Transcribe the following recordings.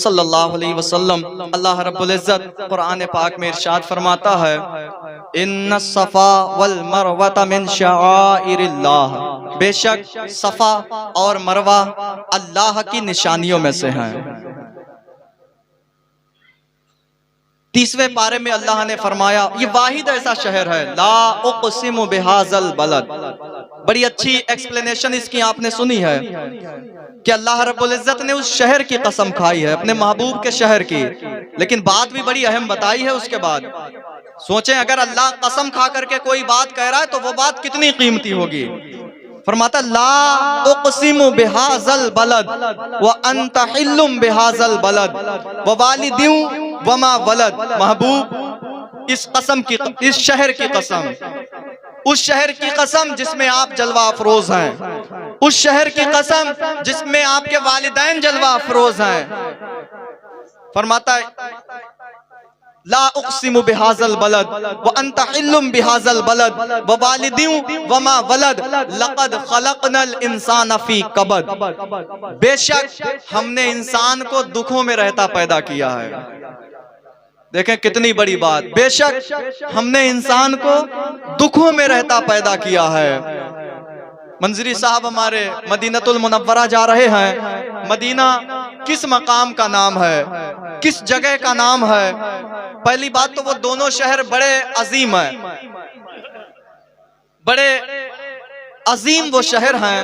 सल्लल्लाहु अलैहि वसल्लम। अल्लाह रब्बुल इज्जत कुरान पाक में इरशाद फरमाता है, इन्ना सफ़ा वल मरवता मिन शआइरिल्लाह, बेशक सफ़ा और मरवा अल्लाह की निशानियों में से हैं। 30वें पारे में अल्लाह ने फरमाया, ये वाहिद ऐसा शहर है, ला उक़सिमु बिहाज़ल बलद। बड़ी अच्छी एक्सप्लेनेशन इसकी आपने सुनी है कि अल्लाह रब्बुल इज्जत ने उस शहर की कसम खाई है, अपने महबूब के शहर की। लेकिन बात भी बड़ी अहम बताई है उसके बाद। सोचें, अगर अल्लाह कसम खा करके कोई बात कह रहा है तो वो बात कितनी कीमती होगी। फरमाता, ला उक़सिमु बिहाज़ल बलद व अंत हिल्लुम बिहाज़ल बलद व वालिदिन व मा वलद। महबूब, इस कसम की, इस शहर की कसम, उस शहर की कसम जिसमें आप जलवा अफरोज हैं, उस शहर की कसम जिसमें आपके वालिदैन जलवा अफरोज हैं। फरमाता है, ला उक़सिमु बिहाज़ल बलद व अंत हिल्लुम बिहाज़ल बलद व वालिदिन व मा वलद लक़द ख़लक़नल इंसान फ़ी कबद। बेशक हमने इंसान को दुखों में रहता पैदा किया है। देखें कितनी बड़ी बात, बेशक हमने इंसान को दुखों में रहता पैदा किया है। मंजरी साहब हमारे मदीनतुल मुनव्वरा जा रहे हैं। मदीना किस मकाम का नाम है, किस जगह का नाम है? पहली बात तो वो दोनों शहर बड़े अजीम हैं, बड़े अजीम वो शहर हैं।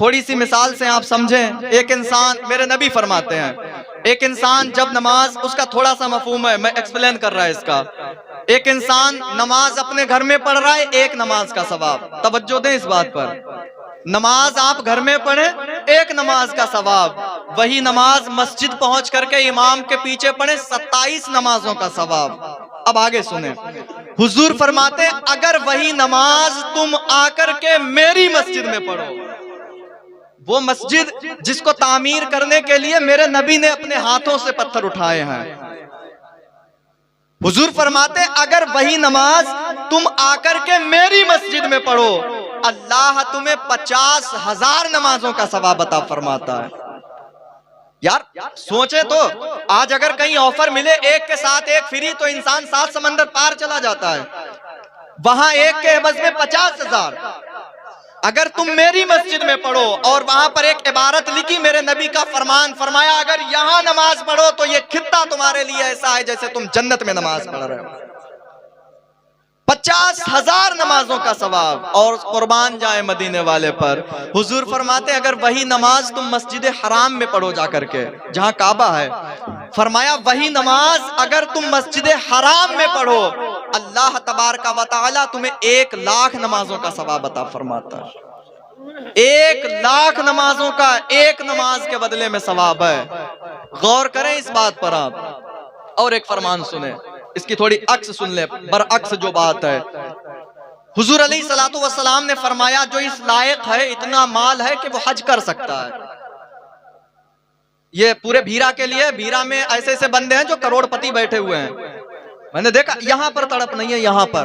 थोड़ी सी मिसाल से आप समझें। एक इंसान, मेरे नबी फरमाते हैं, एक इंसान जब नमाज, उसका थोड़ा सा मफहूम है, मैं एक्सप्लेन कर रहा है इसका। एक इंसान नमाज अपने घर में पढ़ रहा है, एक नमाज का सवाब। तवज्जो दें इस बात पर। नमाज आप घर में पढ़े, एक नमाज का सवाब। वही नमाज मस्जिद पहुंच करके इमाम के पीछे पढ़े, 27 नमाजों का सवाब। अब आगे सुने, हुजूर फरमाते, अगर वही नमाज तुम आकर के मेरी मस्जिद में पढ़ो, वो मस्जिद जिसको तामीर करने के लिए मेरे नबी ने अपने हाथों से पत्थर उठाए हैं, हुजूर फरमाते, अगर वही नमाज तुम आकर के मेरी मस्जिद में पढ़ो, अल्लाह तुम्हें 50,000 नमाजों का सवाब अता फरमाता है। यार सोचे तो, आज अगर कहीं ऑफर मिले एक के साथ एक फ्री, तो इंसान 7 समंदर पार चला जाता है। वहां एक के एवज में 50,000। अगर तुम मेरी मस्जिद में पढ़ो, और वहां पर एक इबारत लिखी, मेरे नबी का फरमान, फरमाया, अगर यहां नमाज पढ़ो तो ये खित्ता तुम्हारे लिए ऐसा है जैसे तुम जन्नत में नमाज पढ़ रहे हो। 50,000 नमाजों का सवाब। और कुर्बान जाए मदीने वाले पर। हुजूर फरमाते, अगर वही नमाज तुम मस्जिद हराम में पढ़ो जाकर के, जहां काबा है, फरमाया वही नमाज अगर तुम मस्जिद हराम में पढ़ो, अल्लाह तबारका व तआला तुम्हें 1,00,000 नमाजों का सवाब अता फरमाता है। 1,00,000 नमाजों का एक नमाज के बदले में सवाब है। गौर करें इस बात पर आप। और एक फरमान सुने, इसकी थोड़ी अक्स सुन ले, बरअक्स जो बात है। हुजूर अलैहिस्सलातु वस्सलाम ने फरमाया, जो इस लायक है, इतना माल है कि वो हज कर सकता है। ये पूरे भीरा के लिए, भीरा में ऐसे ऐसे बंदे हैं जो करोड़पति बैठे हुए हैं। मैंने देखा, यहाँ पर तड़प नहीं है, यहाँ पर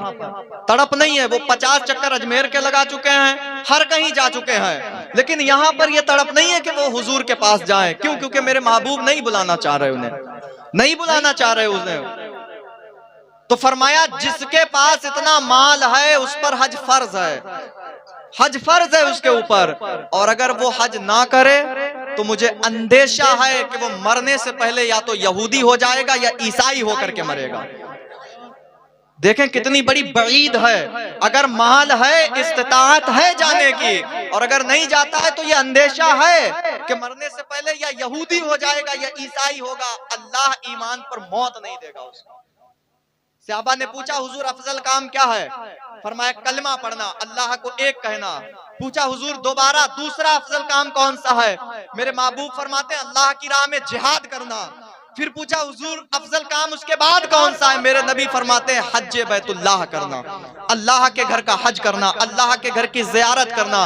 तड़प नहीं है। वो 50 चक्कर अजमेर के लगा चुके हैं, हर कहीं जा चुके हैं, लेकिन यहाँ पर ये तड़प नहीं है कि वो हुजूर के पास जाएं। क्यों? क्योंकि मेरे महबूब नहीं बुलाना चाह रहे, उन्हें नहीं बुलाना चाह रहे उन्हें। तो फरमाया, जिसके पास इतना माल है उस पर हज फर्ज है, हज फर्ज है उसके ऊपर। और अगर वो हज ना करे तो मुझे अंदेशा है कि वो मरने से पहले या तो यहूदी हो जाएगा या ईसाई होकर के मरेगा। देखें कितनी बड़ी बईद है। अगर माल है, इस्तिताअत है जाने की, और अगर नहीं जाता है तो ये अंदेशा है कि मरने से पहले या यहूदी हो जाएगा या ईसाई होगा। अल्लाह ईमान पर मौत नहीं देगा उसको। सहाबा ने पूछा, हुजूर अफजल काम क्या है? फरमाया, कलमा पढ़ना, अल्लाह को एक कहना। पूछा, हुजूर दोबारा दूसरा अफजल काम कौन सा है? मेरे महबूब फरमाते, अल्लाह की राह में जिहाद करना। फिर पूछा, हुजूर अफजल काम उसके बाद कौन सा है? मेरे नबी फरमाते हैं, हज बैतुल्लाह करना, अल्लाह के घर का हज करना, अल्लाह के घर की जियारत करना।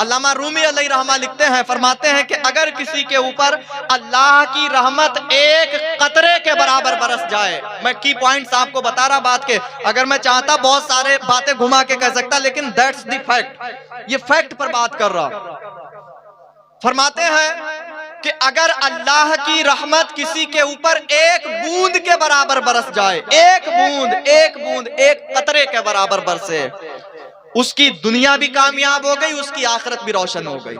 अल्लामा रूमी अलैहि रहमा लिखते हैं, फरमाते हैं कि अगर किसी के ऊपर अल्लाह की रहमत एक कतरे के बराबर बरस जाए, मैं की पॉइंट्स आपको बता रहा बात के, अगर मैं चाहता बहुत सारे बातें घुमा के कह सकता, लेकिन दैट्स द फैक्ट, ये फैक्ट पर बात कर रहा। फरमाते हैं कि अगर अल्लाह की रहमत किसी के ऊपर एक बूंद के बराबर बरस जाए, एक बूंद एक कतरे के बराबर बरसे, उसकी दुनिया भी कामयाब हो गई, उसकी आखिरत भी रोशन हो गई।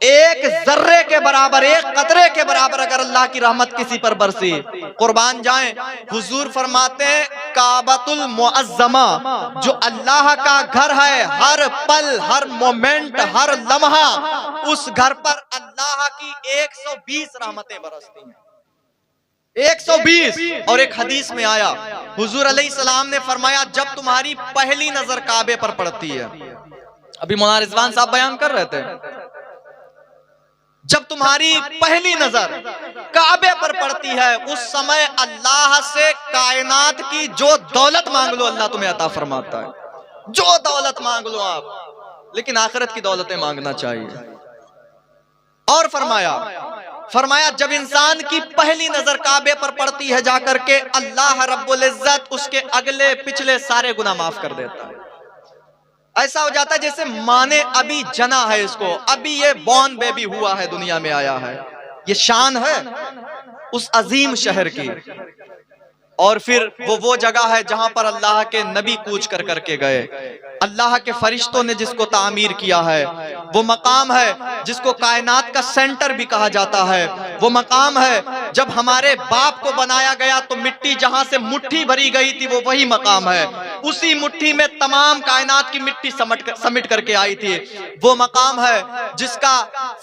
एक जर्रे के बराबर, एक कतरे के बराबर अगर अल्लाह की रहमत किसी पर बरसी, कुर्बान जाएं, हुजूर फरमाते हैं काबतुल मुअज्जमा, जो अल्लाह का घर है, हर पल, हर मोमेंट, हर लम्हा उस घर पर अल्लाह की 120 रहमतें बरसती हैं, 120। और एक हदीस में आया, हुजूर अलैहिस्सलाम ने फरमाया, जब तुम्हारी पहली नजर काबे पर पड़ती है, अभी मौलाना रिजवान साहब बयान कर रहे थे, जब तुम्हारी पहली नजर काबे पर पड़ती है, उस समय अल्लाह से कायनात की जो दौलत मांग लो अल्लाह तुम्हें अता फरमाता है, जो दौलत मांग लो आप, लेकिन आखिरत की दौलतें मांगना चाहिए। और फरमाया जब इंसान की पहली नजर काबे पर पड़ती है, जाकर के अल्लाह रब्बुल इज्जत उसके अगले पिछले सारे गुनाह माफ कर देता है। ऐसा हो जाता है जैसे माँ ने अभी जना है इसको, अभी ये बॉर्न बेबी हुआ है, दुनिया में आया है। ये शान है उस अजीम शहर की। और फिर वो जगह है जहां पर अल्लाह के नबी कूच कर करके गए, अल्लाह के फरिश्तों ने जिसको तामीर किया है, वो मकाम है जिसको कायनात का सेंटर भी कहा जाता है। वो मकाम है जब हमारे बाप को बनाया गया तो मिट्टी जहां से मुट्ठी भरी गई थी, वो वही मकाम है। उसी मुट्ठी में तमाम कायनात की मिट्टी समिट करके आई थी। वो मकाम है जिसका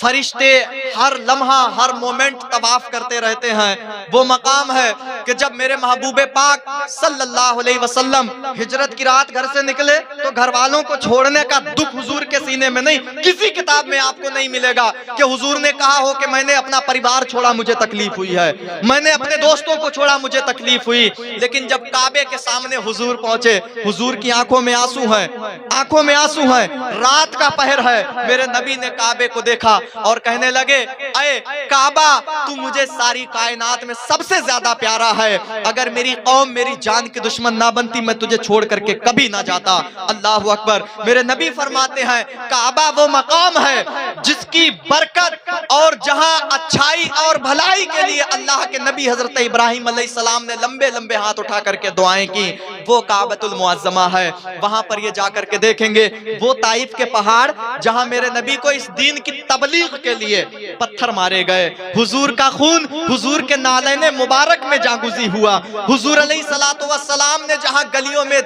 फरिश्ते हर लम्हा, हर मोमेंट तवाफ करते रहते हैं। वो मकाम है कि जब मेरे महबूबे पाक सल्लल्लाहु अलैहि वसल्लम हिजरत की रात घर से निकले तो घर वालों को छोड़ने का दुख हुजूर के सीने में नहीं, किसी किताब में आपको नहीं मिलेगा कि हुजूर ने कहा हो कि मैंने अपना परिवार छोड़ा मुझे तकलीफ हुई है, मैंने अपने दोस्तों को छोड़ा मुझे तकलीफ हुई। लेकिन जब काबे के सामने हुजूर पहुंचे, हुजूर की आंखों में आंसू हैं, आंखों में आंसू हैं, रात का पहर है। मेरे नबी ने काबे को देखा और कहने लगे, अये काबा, तू मुझे सारी कायनात में सबसे ज्यादा प्यारा है, अगर मेरी कौम मेरी जान की दुश्मन ना बनती मैं तुझे छोड़ करके कभी ना जाता। अल्लाहु अकबर। मेरे नबी फरमाते हैं काबा वो मकाम है जिसकी बरकत और जहां अच्छाई और भलाई के लिए अल्लाह के नबी हजरत इब्राहिम अलैहिस्सलाम ने लंबे लंबे हाथ उठा करके दुआएं की, वो काबतुल मुअज्जमा है। वहां पर ये जाकर के देखेंगे वो ताइफ के पहाड़ जहां मेरे नबी को इस दीन की तबलीग के लिए पत्थर मारे गए, हुजूर का खून हुजूर के नालैने मुबारक में जागुजी हुआ, हुजूर अलैहिस्सलातु वस्सलाम ने जहां गलियों में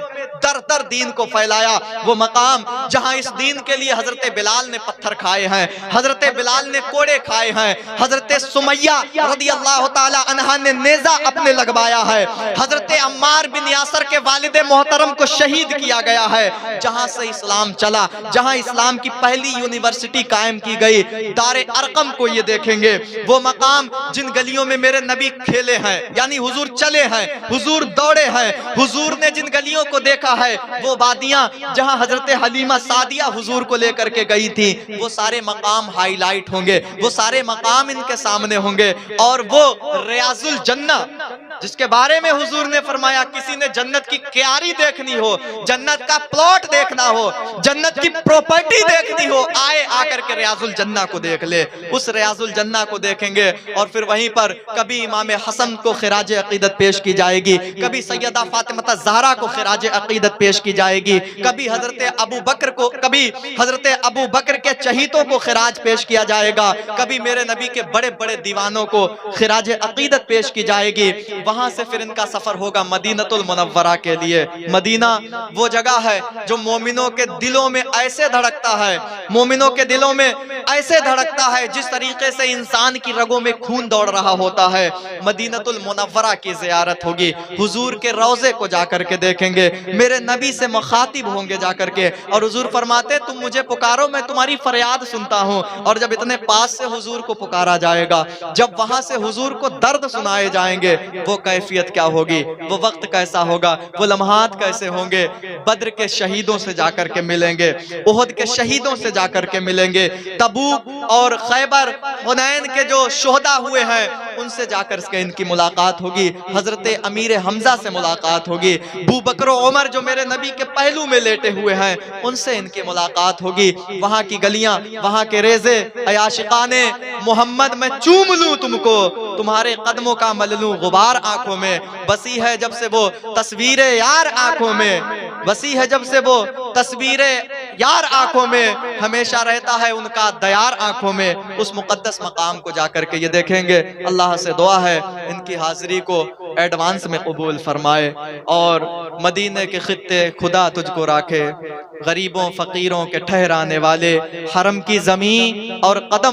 दर दर दीन को फैलाया, वो मकाम जहां इस दीन के लिए हजरत बिलाल ने पत्थर खाए हैं, हजरत बिलाल ने कोड़े खाए हैं, हजरत सुमैया रदियल्लाहु ताला अन्हा ने नेजा अपने लगवाया है, हजरत अम्मार बिन यासर के वालिद मोहतरम को शहीद किया गया है। जहां से इस्लाम चला, जहां इस्लाम की पहली यूनिवर्सिटी कायम की गई, दारे अरकम को ये देखेंगे, वो मकाम जिन गलियों में मेरे नबी खेले हैं, यानी हुजूर चले हैं, हुजूर दौड़े हैं, हुजूर ने जिन गलियों को देखा है, वो वादियां जहां हजरत हलीमा सादिया हुजूर को लेकर के गई थी, वो सारे मकाम हाईलाइट होंगे, वो सारे मकाम इनके सामने होंगे। और वो रियाजुल जन्ना जिसके बारे में हुजूर ने फरमाया किसी ने जन्नत की क्यारी देखनी हो, जन्नत का प्लॉट देखना हो, जन्नत की प्रॉपर्टी देखनी हो, आए आकर के रियाजुल जन्ना को देख ले। उस रियाजुल जन्ना को देखेंगे और फिर वहीं पर कभी इमाम हसन को खिराज अकीदत पेश की जाएगी, कभी सैयदा फातिमा ज़हरा को खिराज अकीदत पेश की जाएगी, कभी हजरत अबू बकर को, कभी हजरत अबू बकर के चहीतों को खिराज पेश किया जाएगा, कभी मेरे नबी के बड़े बड़े दीवानों को खिराज अकीदत पेश की जाएगी। वहां से फिर इनका सफर होगा मदीनतुल मुनव्वरा के लिए। मदीना वो जगह है जो मोमिनों के दिलों में ऐसे धड़कता है, मोमिनों के दिलों में ऐसे धड़कता है जिस तरीके से इंसान की रगों में खून दौड़ रहा होता है। मदीनतुल मुनव्वरा की ज़ियारत होगी, हुजूर के रोज़े को जाकर के देखेंगे, मेरे नबी से मुखातिब होंगे जाकर के, और हुजूर फरमाते तुम मुझे पुकारो मैं तुम्हारी फरियाद सुनता हूँ। और जब इतने पास से हुजूर को पुकारा जाएगा, जब वहां से हुजूर को दर्द सुनाए जाएंगे, वो कैफियत क्या होगी, वो वक्त कैसा होगा, वो लम्हात कैसे होंगे। बद्र के शहीदों से जाकर के मिलेंगे, उहद के शहीदों से जाकर के मिलेंगे, तबूक और खैबर हुनैन के जो शोहदा हुए हैं उनसे जाकर के इनकी मुलाकात होगी। हजरत अमीर हमजा से मुलाकात होगी। अबू बकर उमर जो मेरे नबी के पहलू में लेटे हुए हैं, उनसे इनकी मुलाकात होगी। वहां की गलियां, वहां के रेजे, आशिकाने मोहम्मद में चूम लूं तुमको, तुम्हारे कदमों का मल लूं गुबार आंखों में। बसी है जब से वो तस्वीरें यार आंखों में, बसी है जब से वो तस्वीरें यार आंखों में, हमेशा रहता है उनका दयार आंखों में। उस मुकद्दस मकाम को जाकर के ये देखेंगे। अल्लाह से दुआ है इनकी हाजिरी को एडवांस में कबूल फरमाए और मदीने के खित्ते खुदा तुझको राखे, गरीबों फकीरों के ठहराने वाले, हरम की जमीन और कदम